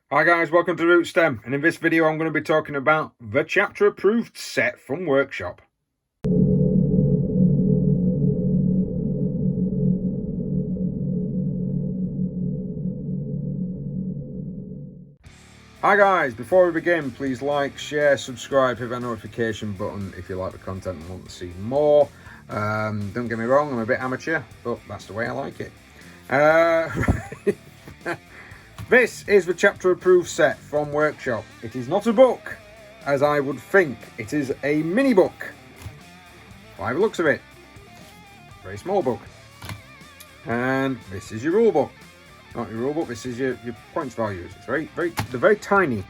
Hi guys, welcome to Rootstem, and in this video I'm going to be talking about the chapter approved set from Workshop. Hi guys, before we begin, please like, share, subscribe, hit that notification button if you like the content and want to see more. Don't get me wrong, I'm a bit amateur, but that's the way I like it. This is the chapter approved set from Workshop. It is not a book, as I would think. It is a mini book. By the looks of it. Very small book. And this is your rule book. Not your rule book, this is your points values. It's they're very tiny.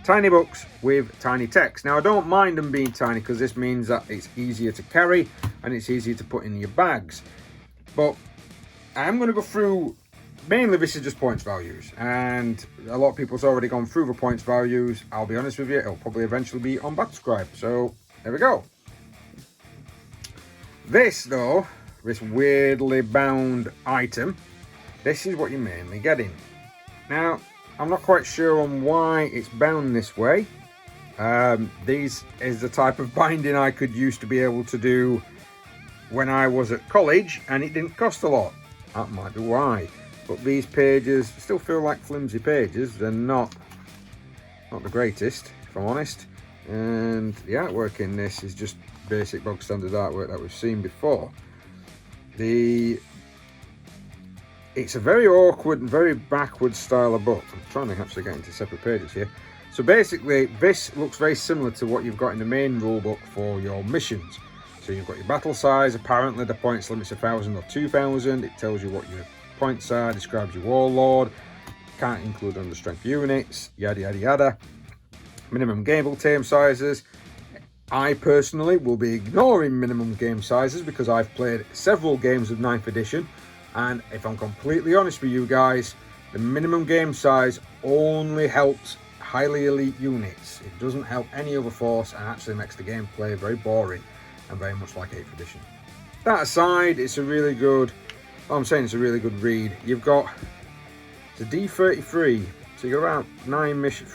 Tiny books with tiny text. Now I don't mind them being tiny because this means that it's easier to carry and it's easier to put in your bags. But I'm going to go through. Mainly this is just points values, and a lot of people's already gone through the points values. I'll be honest with you, it'll probably eventually be on Backscribe. So there we go. This though, this weirdly bound item, this is what you're mainly getting. Now, I'm not quite sure on why it's bound this way. These is the type of binding I could used to be able to do when I was at college, and it didn't cost a lot. That might be why. But these pages still feel like flimsy pages. They're not the greatest, if I'm honest. And the artwork in this is just basic bog standard artwork that we've seen before. It's a very awkward and very backward style of book. I'm trying to actually get into separate pages here. So basically, this looks very similar to what you've got in the main rule book for your missions. So you've got your battle size. Apparently the points limit's 1,000 or 2,000. It tells you what your points are, describes your warlord, can't include under strength units, yada yada yada. Minimum game tame sizes. I personally will be ignoring minimum game sizes because I've played several games of 9th edition, and if I'm completely honest with you guys, the minimum game size only helps highly elite units. It doesn't help any other force and actually makes the gameplay very boring and very much like 8th edition. That aside, it's a really good it's a really good read. You've got the D33, so you've got about 9 missions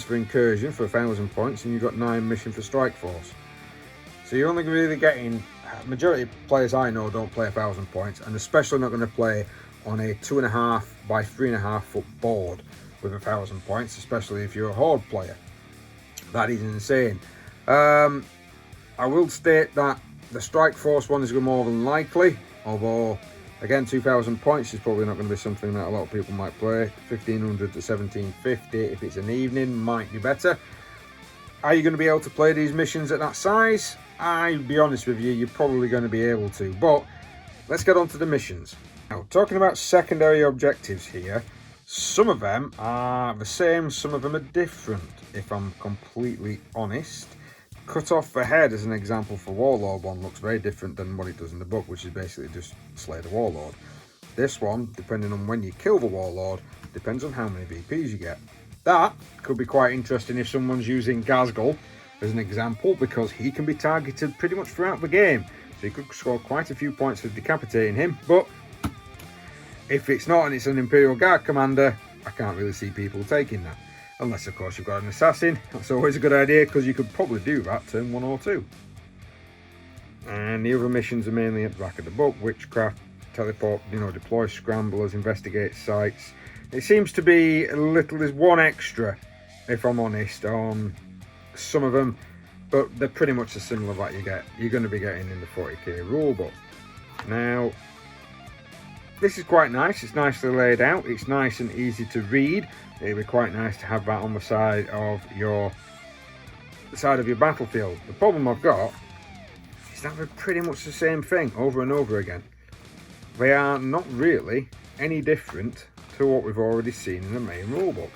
for incursion for 1,000 points, and you've got 9 missions for strike force. So you're only really getting, majority of players I know don't play 1,000 points, and especially not going to play on a 2.5 by 3.5 foot board with 1,000 points, especially if you're a horde player. That is insane. I will state that the strike force one is more than likely. Although, again, 2,000 points is probably not going to be something that a lot of people might play. 1,500 to 1,750, if it's an evening, might be better. Are you going to be able to play these missions at that size? I'll be honest with you, you're probably going to be able to. But let's get on to the missions. Now, talking about secondary objectives here, some of them are the same, some of them are different, if I'm completely honest. Cut off the head as an example for Warlord one looks very different than what it does in the book, which is basically just slay the Warlord. This one, depending on when you kill the Warlord, depends on how many VPs you get. That could be quite interesting if someone's using Gazgul as an example, because he can be targeted pretty much throughout the game. So you could score quite a few points for decapitating him, but if it's not and it's an Imperial Guard commander, I can't really see people taking that. Unless, of course, you've got an assassin. That's always a good idea because you could probably do that turn 1 or 2. And the other missions are mainly at the back of the book. Witchcraft, teleport, deploy scramblers, investigate sites. It seems to be there's one extra, if I'm honest, on some of them. But they're pretty much the similar that you're going to be getting in the 40k rulebook. Now, this is quite nice. It's nicely laid out. It's nice and easy to read. It'd be quite nice to have that on the side of your battlefield. The problem I've got is that they're pretty much the same thing over and over again. They are not really any different to what we've already seen in the main rulebook.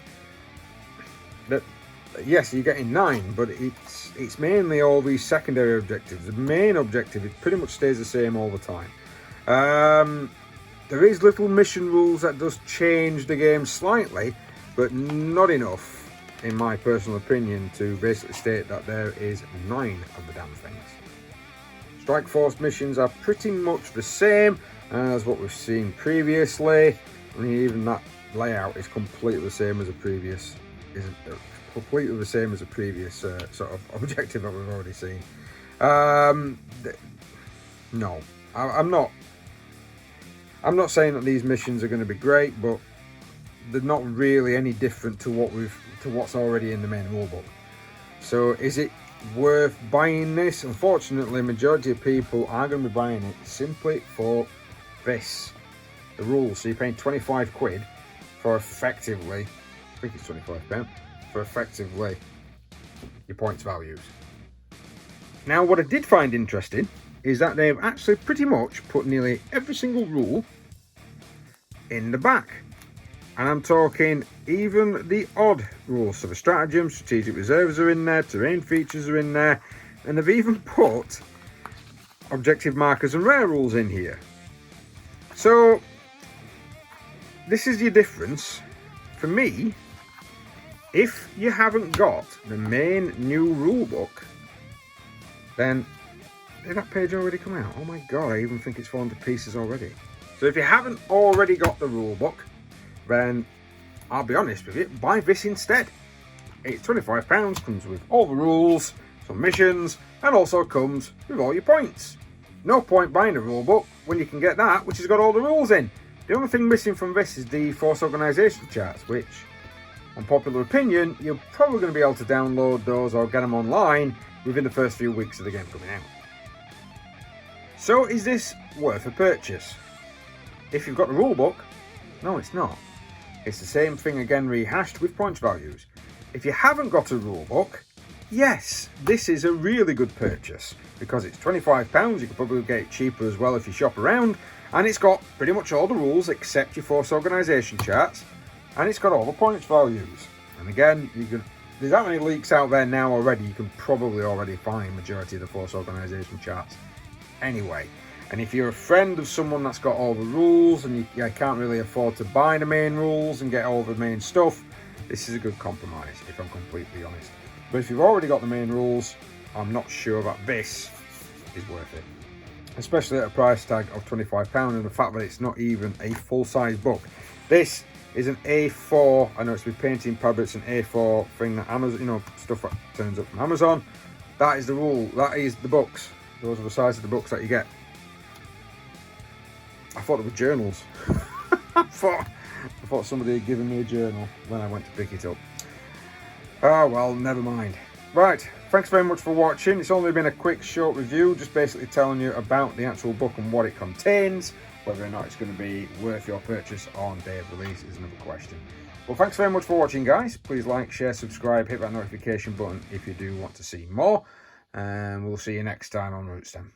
Yes, you're getting 9, but it's mainly all these secondary objectives. The main objective, it pretty much stays the same all the time. There is little mission rules that does change the game slightly, but not enough, in my personal opinion, to basically state that there is 9 of the damn things. Strike Force missions are pretty much the same as what we've seen previously. I mean, even that layout is completely the same as a previous, sort of objective that we've already seen. No, I'm not saying that these missions are going to be great, but they're not really any different to what's already in the main rulebook. So is it worth buying this? Unfortunately, majority of people are going to be buying it simply for this, the rules. So you're paying 25 quid for effectively, I think it's £25, for effectively your points values. Now, what I did find interesting is that they've actually pretty much put nearly every single rule in the back. And I'm talking even the odd rules. So the stratagems, strategic reserves are in there, terrain features are in there, and they've even put objective markers and rare rules in here. So this is your difference. For me, if you haven't got the main new rulebook, then did that page already come out? Oh my god, I even think it's fallen to pieces already. So if you haven't already got the rulebook, then I'll be honest with you, buy this instead. It's £25, comes with all the rules, some missions, and also comes with all your points. No point buying a rulebook when you can get that, which has got all the rules in. The only thing missing from this is the force organisation charts, which, on popular opinion, you're probably going to be able to download those or get them online within the first few weeks of the game coming out. So is this worth a purchase? If you've got the rulebook, no, it's not. It's the same thing again rehashed with points values. If you haven't got a rulebook, yes, this is a really good purchase because it's £25. You could probably get it cheaper as well if you shop around, and it's got pretty much all the rules except your force organisation charts, and it's got all the points values. And again, there's that many leaks out there now already, you can probably already find majority of the force organisation charts anyway. And if you're a friend of someone that's got all the rules and you can't really afford to buy the main rules and get all the main stuff, this is a good compromise, if I'm completely honest. But if you've already got the main rules, I'm not sure that this is worth it. Especially at a price tag of £25 and the fact that it's not even a full-size book. This is an A4, I know it's with painting pad, but it's an A4 thing that Amazon, stuff that turns up from Amazon. That is the rule, that is the books. Those are the size of the books that you get. I thought they were journals. I thought somebody had given me a journal when I went to pick it up. Oh well, never mind. Right, thanks very much for watching. It's only been a quick short review, just basically telling you about the actual book and what it contains. Whether or not it's going to be worth your purchase on day of release is another question. Well, thanks very much for watching, guys. Please like, share, subscribe, hit that notification button if you do want to see more. And we'll see you next time on Rootstem.